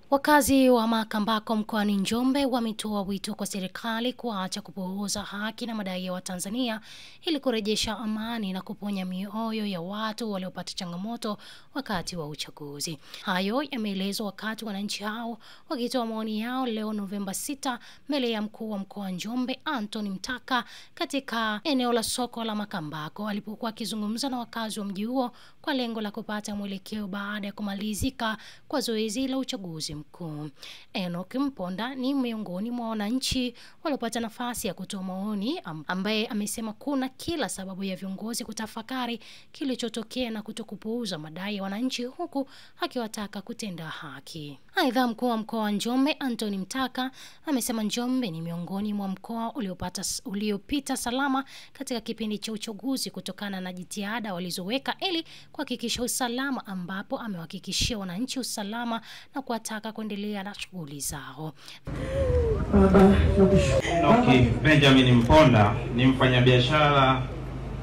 Wakazi wa Makambako mkoani Njombe wametoa wito kwa serikali kuacha kupuuza haki na madai ya Watanzania ili kurejesha amani na kuponya mioyo ya watu waliopata changamoto wakati wa uchaguzi. Hayo yameelezwa wakati wananchi hao wakitoa maoni yao leo Novemba 6 mbele ya mkuu wa mkoa wa Njombe Anthony Mtaka katika eneo la soko la Makambako alipokuwa akizungumza na wakazi wa mji huo kwa lengo la kupata mwelekeo baada ya kumalizika kwa zoezi la uchaguzi mkuu. Enoch Mponda ni miongoni mwa wananchi waliopata nafasi ya kutoa maoni ambaye amesema kuna kila sababu ya viongozi kutafakari kilichotokea na kutokupuuza madai ya wananchi huku akiwataka kutenda haki. Aidha, mkuu wa mkoa wa Njombe Anthony Mtaka amesema Njombe ni miongoni mwa mkoa uliopita salama katika kipindi cha uchaguzi kutokana na jitihada walizoweka ili kuhakikisha usalama, ambapo amewahakikishia wananchi usalama na kuwataka kuendelea na shughuli zao. Benjamin Mponda ni mfanyabiashara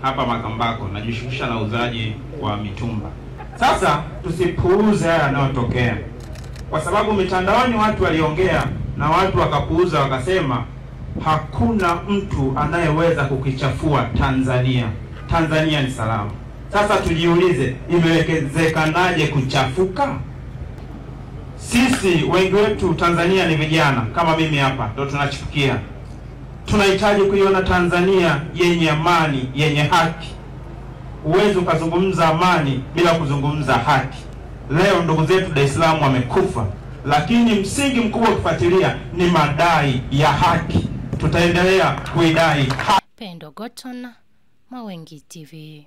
hapa Makambako, najishughulisha na uzaji wa mitumba. Sasa tusipuuze yanayotokea, kwa sababu mitandaoni watu waliongea na watu wakapuuza, wakasema hakuna mtu anayeweza kukichafua Tanzania. Tanzania ni salama. Sasa tujiulize, imewezekanaje kuchafuka? Sisi wengi wetu Tanzania ni vijana kama mimi hapa, ndio tunachipukia. Tunahitaji kuiona Tanzania yenye amani, yenye haki. Uwezo ukazungumza amani bila kuzungumza haki. Leo ndugu zetu Dar es Salaam wamekufa, lakini msingi mkubwa kufuatilia ni madai ya haki. Tutaendelea kuidai haki. Pendo Goton, Mawengi TV.